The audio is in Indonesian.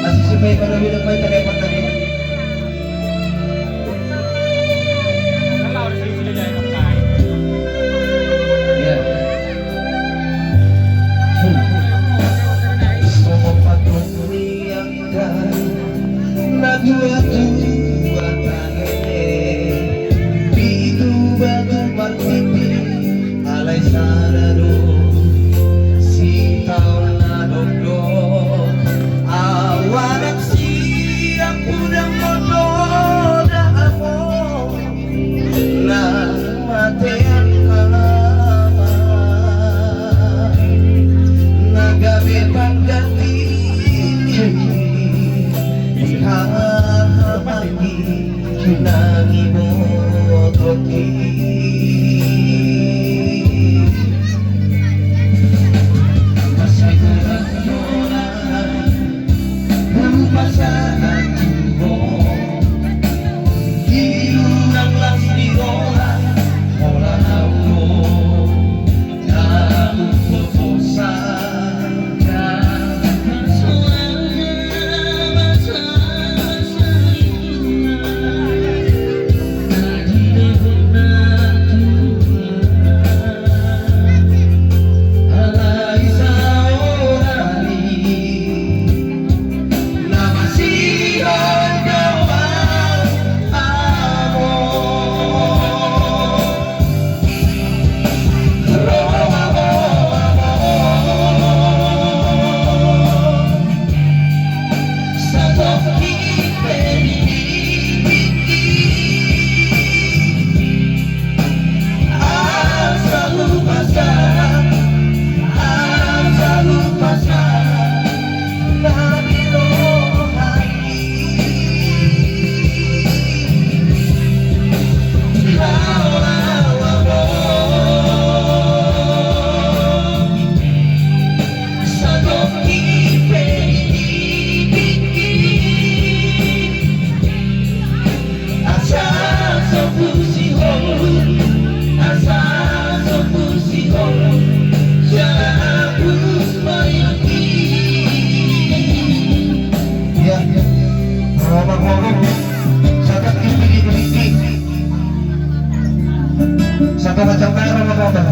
Asisipay ka na bilang may telepon na rin. Dua-dua tangannya Bidu batu martiti Alay sarado Sitaw na dogdog Awanak siang udang motor na ako Na matean ama Nagabi pagganti Ihahamagi Nangibot roki Masay kurang yoran Pasangan tubo Hilang las di orang Orang aku Tak putusan Satu macam pera apa?